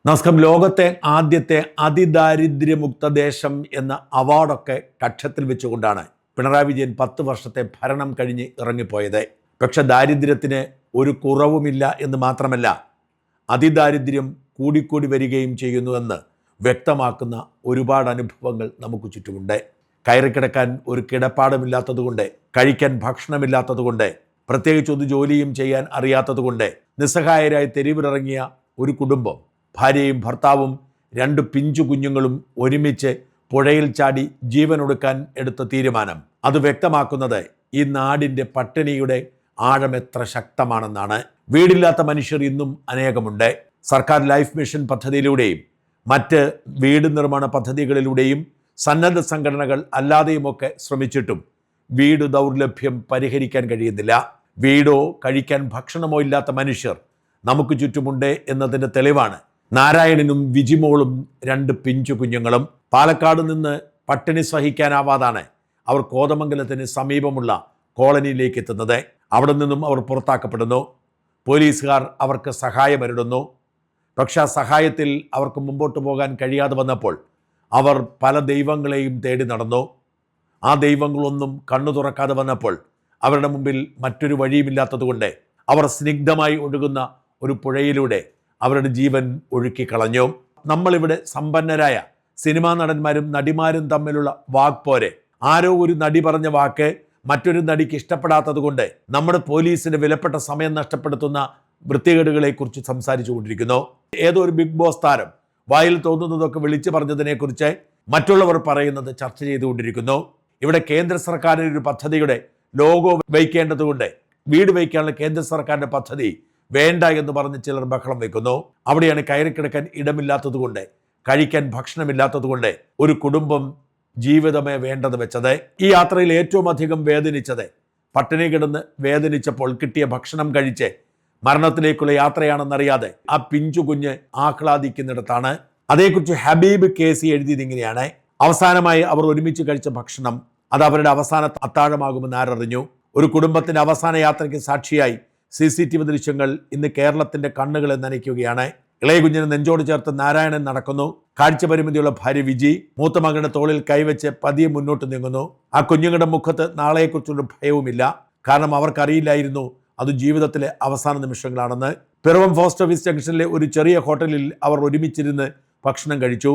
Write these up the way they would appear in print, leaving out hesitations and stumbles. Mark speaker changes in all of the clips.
Speaker 1: നമസ്കാരം. ലോകത്തെ ആദ്യത്തെ അതിദാരിദ്ര്യമുക്ത ദേശം എന്ന അവാർഡൊക്കെ കക്ഷത്തിൽ വെച്ചുകൊണ്ടാണ് പിണറായി വിജയൻ 10 വർഷത്തെ ഭരണം കഴിഞ്ഞ് ഇറങ്ങിപ്പോയത്. പക്ഷെ ദാരിദ്ര്യത്തിന് ഒരു കുറവുമില്ല എന്ന് മാത്രമല്ല, അതിദാരിദ്ര്യം കൂടിക്കൂടി വരികയും ചെയ്യുന്നുവെന്ന് വ്യക്തമാക്കുന്ന ഒരുപാട് അനുഭവങ്ങൾ നമുക്ക് ചുറ്റുമുണ്ട്. കയറിക്കിടക്കാൻ ഒരു കിടപ്പാടമില്ലാത്തതുകൊണ്ട്, കഴിക്കാൻ ഭക്ഷണമില്ലാത്തതുകൊണ്ട്, പ്രത്യേകിച്ച് ഒരു ജോലിയും ചെയ്യാൻ അറിയാത്തതുകൊണ്ട് നിസ്സഹായരായി തെരുവിലിറങ്ങിയ ഒരു കുടുംബം, ഭാര്യയും ഭർത്താവും 2 പിഞ്ചു കുഞ്ഞുങ്ങളും ഒരുമിച്ച് പുഴയിൽ ചാടി ജീവനൊടുക്കാൻ എടുത്ത തീരുമാനം അത് വ്യക്തമാക്കുന്നത് ഈ നാടിൻ്റെ പട്ടിണിയുടെ ആഴം എത്ര ശക്തമാണെന്നാണ്. വീടില്ലാത്ത മനുഷ്യർ ഇന്നും അനേകമുണ്ട്. സർക്കാർ ലൈഫ് മിഷൻ പദ്ധതിയിലൂടെയും മറ്റ് വീട് നിർമ്മാണ പദ്ധതികളിലൂടെയും സന്നദ്ധ സംഘടനകൾ അല്ലാതെയുമൊക്കെ ശ്രമിച്ചിട്ടും വീട് ദൗർലഭ്യം പരിഹരിക്കാൻ കഴിയുന്നില്ല. വീടോ കഴിക്കാൻ ഭക്ഷണമോ ഇല്ലാത്ത മനുഷ്യർ നമുക്ക് ചുറ്റുമുണ്ട് എന്നതിൻ്റെ തെളിവാണ് നാരായണനും വിജിമോളും 2 പിഞ്ചു കുഞ്ഞുങ്ങളും. പാലക്കാട് നിന്ന് പട്ടിണി സഹിക്കാനാവാതാണ് അവർ കോതമംഗലത്തിന് സമീപമുള്ള കോളനിയിലേക്ക് എത്തുന്നത്. അവിടെ നിന്നും അവർ പുറത്താക്കപ്പെടുന്നു. പോലീസുകാർ അവർക്ക് സഹായമരുളുന്നു. പക്ഷെ ആ സഹായത്തിൽ അവർക്ക് മുമ്പോട്ട് പോകാൻ കഴിയാതെ വന്നപ്പോൾ അവർ പല ദൈവങ്ങളെയും തേടി നടന്നു. ആ ദൈവങ്ങളൊന്നും കണ്ണു തുറക്കാതെ വന്നപ്പോൾ അവരുടെ മുമ്പിൽ മറ്റൊരു വഴിയുമില്ലാത്തതുകൊണ്ട് അവർ സ്നിഗ്ധമായി ഒഴുകുന്ന ഒരു പുഴയിലൂടെ അവരുടെ ജീവൻ ഒഴുക്കിക്കളഞ്ഞു. നമ്മളിവിടെ സമ്പന്നരായ സിനിമാ നടന്മാരും നടിമാരും തമ്മിലുള്ള വാക്പോരെ. ആരോ ഒരു നടി പറഞ്ഞ വാക്ക് മറ്റൊരു നടിക്ക് ഇഷ്ടപ്പെടാത്തത് കൊണ്ട് നമ്മുടെ പോലീസിന് വിലപ്പെട്ട സമയം നഷ്ടപ്പെടുത്തുന്ന വൃത്തികേടുകളെക്കുറിച്ച് സംസാരിച്ചു കൊണ്ടിരിക്കുന്നു. ഏതോ ഒരു ബിഗ് ബോസ് താരം വായിൽ തോന്നുന്നതൊക്കെ വിളിച്ചു പറഞ്ഞതിനെക്കുറിച്ച് മറ്റുള്ളവർ പറയുന്നത് ചർച്ച ചെയ്തുകൊണ്ടിരിക്കുന്നു. ഇവിടെ കേന്ദ്ര സർക്കാരിൻ്റെ ഒരു പദ്ധതിയുടെ ലോഗോ വയ്ക്കേണ്ടതുകൊണ്ട് വീട് വയ്ക്കാനുള്ള കേന്ദ്ര സർക്കാരിൻ്റെ പദ്ധതി വേണ്ട എന്ന് പറഞ്ഞ് ചിലർ ബഹളം വയ്ക്കുന്നു. അവിടെയാണ് കയറിക്കിടക്കാൻ ഇടമില്ലാത്തതുകൊണ്ട്, കഴിക്കാൻ ഭക്ഷണമില്ലാത്തതുകൊണ്ട് ഒരു കുടുംബം ജീവിതമേ വേണ്ടത് വെച്ചത്. ഈ യാത്രയിൽ ഏറ്റവും അധികം വേദനിച്ചത് പട്ടിണി കിടന്ന് വേദനിച്ചപ്പോൾ കിട്ടിയ ഭക്ഷണം കഴിച്ച് മരണത്തിലേക്കുള്ള യാത്രയാണെന്നറിയാതെ ആ പിഞ്ചു കുഞ്ഞ് ആഹ്ലാദിക്കുന്നിടത്താണ്. അതേക്കുറിച്ച് ഹബീബ് കേസി എഴുതിയത് ഇങ്ങനെയാണ്: അവസാനമായി അവർ ഒരുമിച്ച് കഴിച്ച ഭക്ഷണം അത് അവരുടെ അവസാന അത്താഴമാകുമെന്ന് ആരറിഞ്ഞു. ഒരു കുടുംബത്തിന്റെ അവസാന യാത്രയ്ക്ക് സാക്ഷിയായി CCTV ദൃശ്യങ്ങൾ ഇന്ന് കേരളത്തിന്റെ കണ്ണുകളെ നനയ്ക്കുകയാണ്. ഇളയ കുഞ്ഞിനെ നെഞ്ചോട് ചേർത്ത് നാരായണൻ നടക്കുന്നു. കാഴ്ച പരിമിതിയുള്ള ഭാര്യ വിജി മൂത്ത മകന്റെ തോളിൽ കൈവച്ച് പതിയെ മുന്നോട്ട് നീങ്ങുന്നു. ആ കുഞ്ഞുങ്ങളുടെ മുഖത്ത് നാളെയെക്കുറിച്ചുള്ള ഭയവുമില്ല. കാരണം അവർക്കറിയില്ലായിരുന്നു അത് ജീവിതത്തിലെ അവസാന നിമിഷങ്ങളാണെന്ന്. പിറവം പോസ്റ്റ് ഓഫീസ് ജംഗ്ഷനിലെ ഒരു ചെറിയ ഹോട്ടലിൽ അവർ ഒരുമിച്ചിരുന്ന് ഭക്ഷണം കഴിച്ചു.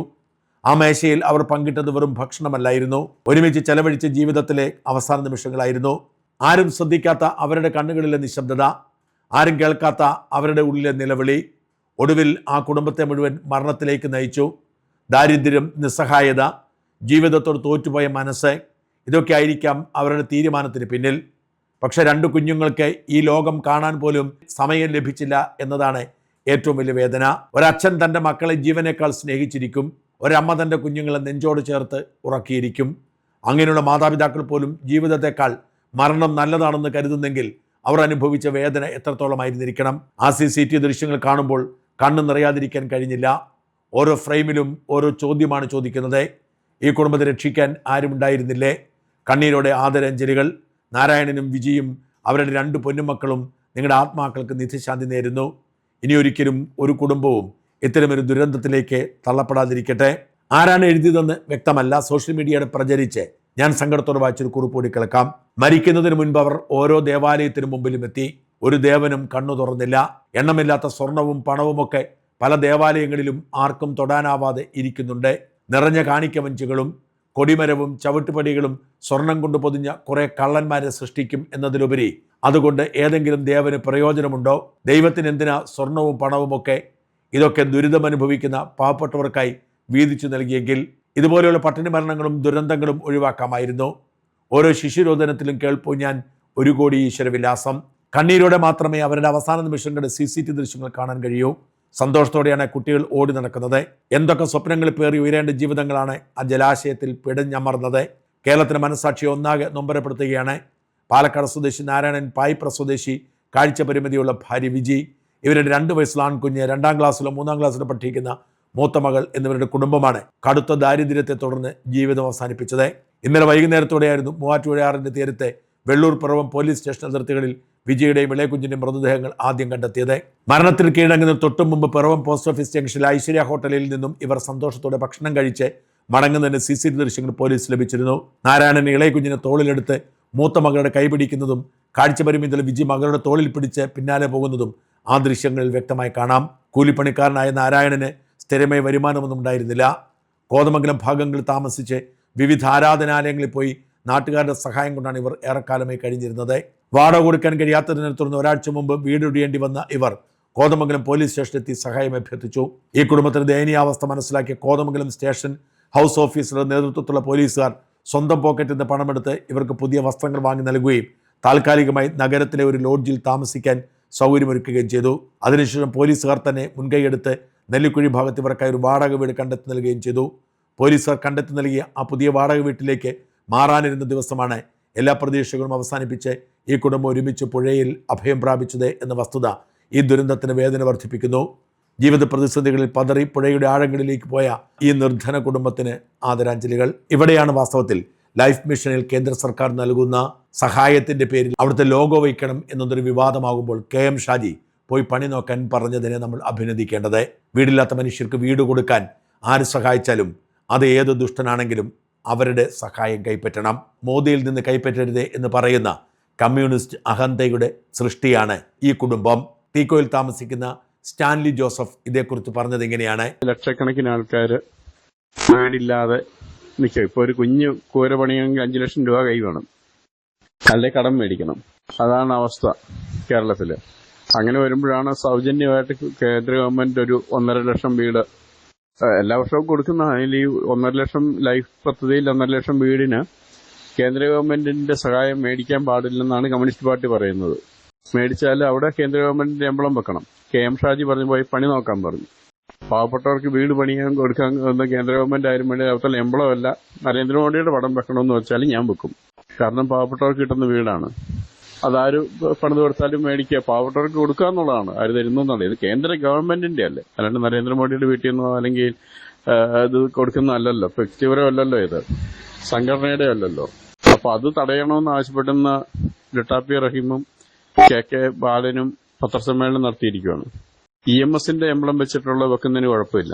Speaker 1: ആ മേശയിൽ അവർ പങ്കിട്ടത് വെറും ഭക്ഷണമല്ലായിരുന്നു, ഒരുമിച്ച് ചെലവഴിച്ച ജീവിതത്തിലെ അവസാന നിമിഷങ്ങളായിരുന്നു. ആരും ശ്രദ്ധിക്കാത്ത അവരുടെ കണ്ണുകളിലെ നിശബ്ദത, ആരും കേൾക്കാത്ത അവരുടെ ഉള്ളിലെ നിലവിളി ഒടുവിൽ ആ കുടുംബത്തെ മുഴുവൻ മരണത്തിലേക്ക് നയിച്ചു. ദാരിദ്ര്യം, നിസ്സഹായത, ജീവിതത്തോട് തോറ്റുപോയ മനസ്സ്, ഇതൊക്കെ ആയിരിക്കാം അവരുടെ തീരുമാനത്തിന് പിന്നിൽ. പക്ഷെ 2 കുഞ്ഞുങ്ങൾക്ക് ഈ ലോകം കാണാൻ പോലും സമയം ലഭിച്ചില്ല എന്നതാണ് ഏറ്റവും വലിയ വേദന. ഒരച്ഛൻ തൻ്റെ മക്കളെ ജീവനേക്കാൾ സ്നേഹിച്ചിരിക്കും. ഒരമ്മ തൻ്റെ കുഞ്ഞുങ്ങളെ നെഞ്ചോട് ചേർത്ത് ഉറക്കിയിരിക്കും. അങ്ങനെയുള്ള മാതാപിതാക്കൾ പോലും ജീവിതത്തെക്കാൾ മരണം നല്ലതാണെന്ന് കരുതുന്നെങ്കിൽ അവർ അനുഭവിച്ച വേദന എത്രത്തോളമായിരുന്നിരിക്കണം. ആ CCTV ദൃശ്യങ്ങൾ കാണുമ്പോൾ കണ്ണ് നിറയാതിരിക്കാൻ കഴിഞ്ഞില്ല. ഓരോ ഫ്രെയിമിലും ഓരോ ചോദ്യമാണ് ചോദിക്കുന്നത്. ഈ കുടുംബത്തെ രക്ഷിക്കാൻ ആരുമുണ്ടായിരുന്നില്ലേ? കണ്ണീരോടെ ആദരാഞ്ജലികൾ. നാരായണനും വിജിയും അവരുടെ 2 പൊന്നുമക്കളും നിങ്ങളുടെ ആത്മാക്കൾക്ക് നിത്യശാന്തി നേരുന്നു. ഇനിയൊരിക്കലും ഒരു കുടുംബവും ഇത്തരമൊരു ദുരന്തത്തിലേക്ക് തള്ളപ്പെടാതിരിക്കട്ടെ. ആരാണ് എഴുതിയതെന്ന് വ്യക്തമല്ല. സോഷ്യൽ മീഡിയയുടെ പ്രചരിച്ച് ഞാൻ സങ്കടത്തോടെ വായിച്ചൊരു കുറിപ്പ് കൂടി കേൾക്കാം. മരിക്കുന്നതിന് മുൻപ് അവർ ഓരോ ദേവാലയത്തിനു മുമ്പിലും എത്തി. ഒരു ദേവനും കണ്ണു തുറന്നില്ല. എണ്ണമില്ലാത്ത സ്വർണവും പണവുമൊക്കെ പല ദേവാലയങ്ങളിലും ആർക്കും തൊടാനാവാതെ ഇരിക്കുന്നുണ്ട്. നിറഞ്ഞ കാണിക്കവഞ്ചുകളും കൊടിമരവും ചവിട്ടുപടികളും സ്വർണം കൊണ്ട് പൊതിഞ്ഞ കുറെ കള്ളന്മാരെ സൃഷ്ടിക്കും എന്നതിലുപരി അതുകൊണ്ട് ഏതെങ്കിലും ദേവന് പ്രയോജനമുണ്ടോ? ദൈവത്തിന് എന്തിനാ സ്വർണവും പണവുമൊക്കെ? ഇതൊക്കെ ദുരിതമനുഭവിക്കുന്ന പാവപ്പെട്ടവർക്കായി വീതിച്ചു നൽകിയെങ്കിൽ ഇതുപോലെയുള്ള പട്ടിണി മരണങ്ങളും ദുരന്തങ്ങളും ഒഴിവാക്കാമായിരുന്നു. ഓരോ ശിശുരോധനത്തിലും കേൾപ്പൂ ഞാൻ 1 കോടി ഈശ്വരവിലാസം. കണ്ണീരോടെ മാത്രമേ അവരുടെ അവസാന നിമിഷങ്ങളുടെ CCTV ദൃശ്യങ്ങൾ കാണാൻ കഴിയൂ. സന്തോഷത്തോടെയാണ് കുട്ടികൾ ഓടി നടക്കുന്നത്. എന്തൊക്കെ സ്വപ്നങ്ങൾ പേറി ഉയരേണ്ട ജീവിതങ്ങളാണ് ആ ജലാശയത്തിൽ പിടഞ്ഞമർന്നത്. കേരളത്തിൻ്റെ മനസ്സാക്ഷി ഒന്നാകെ നൊമ്പരപ്പെടുത്തുകയാണ്. പാലക്കാട് സ്വദേശി നാരായണൻ, പായിപ്ര സ്വദേശി കാഴ്ച പരിമിതിയുള്ള ഭാര്യ വിജി, ഇവരുടെ 2 വയസ്സുള്ള ആൺകുഞ്ഞ്, 2ാം ക്ലാസ്സിലോ 3ാം ക്ലാസ്സിലോ പഠിക്കുന്ന മൂത്ത മകൾ എന്നിവരുടെ കുടുംബമാണ് കടുത്ത ദാരിദ്ര്യത്തെ തുടർന്ന് ജീവിതം അവസാനിപ്പിച്ചത്. ഇന്നലെ വൈകുന്നേരത്തോടെയായിരുന്നു മൂവാറ്റുപുഴയാറിൻ്റെ തീരത്തെ വെള്ളൂർ പിറവം പോലീസ് സ്റ്റേഷൻ അതിർത്തികളിൽ വിജയുടെയും ഇളയകുഞ്ഞിന്റെയും മൃതദേഹങ്ങൾ ആദ്യം കണ്ടെത്തിയത്. മരണത്തിന് കീഴടങ്ങുന്ന തൊട്ടു മുമ്പ് പിറവം പോസ്റ്റ് ഓഫീസ് ജംഗ്ഷനിലെ ഐശ്വര്യ ഹോട്ടലിൽ നിന്നും ഇവർ സന്തോഷത്തോടെ ഭക്ഷണം കഴിച്ച് മടങ്ങുന്നതിന് CCTV ദൃശ്യങ്ങൾ പോലീസ് ലഭിച്ചിരുന്നു. നാരായണൻ ഇളയകുഞ്ഞിനെ തോളിലെടുത്ത് മൂത്ത മകളുടെ കൈപിടിക്കുന്നതും കാഴ്ചപരിമിതിയുള്ള വിജി മകളുടെ തോളിൽ പിടിച്ച് പിന്നാലെ പോകുന്നതും ആ ദൃശ്യങ്ങളിൽ വ്യക്തമായി കാണാം. കൂലിപ്പണിക്കാരനായ നാരായണന് സ്ഥിരമായ വരുമാനമൊന്നും ഉണ്ടായിരുന്നില്ല. കോതമംഗലം ഭാഗങ്ങളിൽ താമസിച്ച് വിവിധ ആരാധനാലയങ്ങളിൽ പോയി നാട്ടുകാരുടെ സഹായം കൊണ്ടാണ് ഇവർ ഏറെക്കാലമായി കഴിഞ്ഞിരുന്നത്. വാടക കൊടുക്കാൻ കഴിയാത്തതിനെ തുടർന്ന് ഒരാഴ്ച മുമ്പ് വീടൊഴിയേണ്ടി വന്ന ഇവർ കോതമംഗലം പോലീസ് സ്റ്റേഷനിലെത്തി സഹായം അഭ്യർത്ഥിച്ചു. ഈ കുടുംബത്തിന്റെ ദയനീയാവസ്ഥ മനസ്സിലാക്കിയ കോതമംഗലം സ്റ്റേഷൻ ഹൗസ് ഓഫീസറുടെ നേതൃത്വത്തിലുള്ള പോലീസുകാർ സ്വന്തം പോക്കറ്റിൽ നിന്ന് പണമെടുത്ത് ഇവർക്ക് പുതിയ വസ്ത്രങ്ങൾ വാങ്ങി നൽകുകയും താൽക്കാലികമായി നഗരത്തിലെ ഒരു ലോഡ്ജിൽ താമസിക്കാൻ സൗകര്യമൊരുക്കുകയും ചെയ്തു. അതിനുശേഷം പോലീസുകാർ തന്നെ മുൻകൈയെടുത്ത് നെല്ലിക്കുഴി ഭാഗത്ത് ഇവർക്കായി ഒരു വാടക വീട് കണ്ടെത്തി നൽകുകയും ചെയ്തു. പോലീസുകാർ കണ്ടെത്തി നൽകിയ ആ പുതിയ വാടക വീട്ടിലേക്ക് മാറാനിരുന്ന ദിവസമാണ് എല്ലാ പ്രതീക്ഷകളും അവസാനിപ്പിച്ച് ഈ കുടുംബം ഒരുമിച്ച് പുഴയിൽ അഭയം പ്രാപിച്ചത് എന്ന വസ്തുത ഈ ദുരന്തത്തിന് വേദന വർദ്ധിപ്പിക്കുന്നു. ജീവിത പ്രതിസന്ധികളിൽ പതറി പുഴയുടെ ആഴങ്ങളിലേക്ക് പോയ ഈ നിർധന കുടുംബത്തിന് ആദരാഞ്ജലികൾ. ഇവിടെയാണ് വാസ്തവത്തിൽ ലൈഫ് മിഷനിൽ കേന്ദ്ര സർക്കാർ നൽകുന്ന സഹായത്തിൻ്റെ പേരിൽ അവിടുത്തെ ലോഗോ വയ്ക്കണം എന്നതൊരു വിവാദമാകുമ്പോൾ KM ഷാജി പോയി പണി നോക്കാൻ പറഞ്ഞതിനെ നമ്മൾ അഭിനന്ദിക്കേണ്ടത്. വീടില്ലാത്ത മനുഷ്യർക്ക് വീട് കൊടുക്കാൻ ആര് സഹായിച്ചാലും അത് ഏത് ദുഷ്ടനാണെങ്കിലും അവരുടെ സഹായം കൈപ്പറ്റണം. മോദിയിൽ നിന്ന് കൈപ്പറ്റരുത് എന്ന് പറയുന്ന കമ്മ്യൂണിസ്റ്റ് അഹന്തയുടെ സൃഷ്ടിയാണ് ഈ കുടുംബം. തീക്കോയിൽ താമസിക്കുന്ന സ്റ്റാൻലി ജോസഫ് ഇതേക്കുറിച്ച് പറഞ്ഞത് ഇങ്ങനെയാണ്.
Speaker 2: ലക്ഷക്കണക്കിന് ആൾക്കാർ വീടില്ലാതെ നിൽക്കും. ഇപ്പോൾ ഒരു കുഞ്ഞു കൂര പണിയെങ്കിൽ 5 ലക്ഷം രൂപ കൈ വേണം, അല്ലെ കടം മേടിക്കണം. അതാണ് അവസ്ഥ കേരളത്തിൽ. അങ്ങനെ വരുമ്പോഴാണ് സൗജന്യമായിട്ട് കേന്ദ്ര ഗവൺമെന്റ് ഒരു 1.5 ലക്ഷം വീട് എല്ലാ വർഷവും കൊടുക്കുന്ന. അതിൽ ഈ 1.5 ലക്ഷം ലൈഫ് പദ്ധതിയിൽ 1.5 ലക്ഷം വീടിന് കേന്ദ്ര ഗവൺമെന്റിന്റെ സഹായം മേടിക്കാൻ പാടില്ലെന്നാണ് കമ്മ്യൂണിസ്റ്റ് പാർട്ടി പറയുന്നത്. മേടിച്ചാൽ അവിടെ കേന്ദ്ര ഗവൺമെന്റിന്റെ എംബ്ലം വെക്കണം. KM ഷാജി പറഞ്ഞു പോയി പണി നോക്കാൻ പറഞ്ഞു. പാവപ്പെട്ടവർക്ക് വീട് പണിയാൻ കൊടുക്കാൻ കേന്ദ്ര ഗവൺമെന്റ് ആയാലും വേണ്ടി അവരുടെ എംബ്ലമല്ല നരേന്ദ്രമോദിയുടെ പടം വെക്കണമെന്ന് വെച്ചാൽ ഞാൻ വെക്കും. കാരണം പാവപ്പെട്ടവർക്ക് കിട്ടുന്ന വീടാണ്. അതാര് പണിത് കൊടുത്താലും മേടിക്കുക, പാവപ്പെട്ടവർക്ക് കൊടുക്കുക എന്നുള്ളതാണ്. ആര് തരുന്നതാണ്. ഇത് കേന്ദ്ര ഗവൺമെന്റിന്റെ അല്ലേ, അല്ലാണ്ട് നരേന്ദ്രമോദിയുടെ വീട്ടിൽ നിന്നോ അല്ലെങ്കിൽ ഇത് കൊടുക്കുന്നതല്ലല്ലോ. വ്യക്തിപരം അല്ലല്ലോ, ഇത് സംഘടനയുടെ അല്ലല്ലോ. അപ്പൊ അത് തടയണമെന്ന് ആവശ്യപ്പെടുന്ന ലിട്ടാപ്പി റഹീമും KK ബാലനും പത്രസമ്മേളനം നടത്തിയിരിക്കുകയാണ്. EMSന്റെ എംബ്ലം വെച്ചിട്ടുള്ള വെക്കുന്നതിന് കുഴപ്പമില്ല.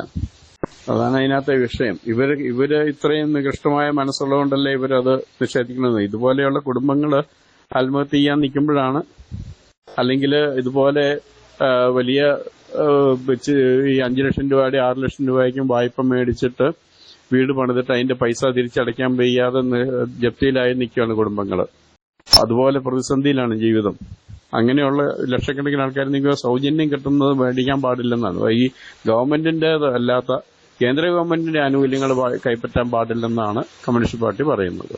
Speaker 2: അതാണ് അതിനകത്തെ വിഷയം. ഇവര് ഇത്രയും നികൃഷ്ടമായ മനസ്സുള്ളതുകൊണ്ടല്ലേ ഇവരത് നിഷേധിക്കുന്നത്. ഇതുപോലെയുള്ള കുടുംബങ്ങൾ ആത്മഹത്യ ചെയ്യാൻ നിൽക്കുമ്പോഴാണ്, അല്ലെങ്കിൽ ഇതുപോലെ വലിയ വെച്ച് ഈ 5 ലക്ഷം രൂപയുടെ 6 ലക്ഷം രൂപയ്ക്കും വായ്പ മേടിച്ചിട്ട് വീട് പണിതിട്ട് അതിന്റെ പൈസ തിരിച്ചടയ്ക്കാൻ വയ്യാതെ ജപ്തിയിലായി നിൽക്കുകയാണ് കുടുംബങ്ങൾ. അതുപോലെ പ്രതിസന്ധിയിലാണ് ജീവിതം. അങ്ങനെയുള്ള ലക്ഷക്കണക്കിന് ആൾക്കാർ നിങ്ങൾ സൗജന്യം കിട്ടുന്നത് മേടിക്കാൻ പാടില്ലെന്നാണ്. ഈ ഗവൺമെന്റിന്റെ അല്ലാത്ത കേന്ദ്ര ഗവൺമെന്റിന്റെ ആനുകൂല്യങ്ങൾ കൈപ്പറ്റാൻ പാടില്ലെന്നാണ് കമ്മ്യൂണിസ്റ്റ് പാർട്ടി പറയുന്നത്.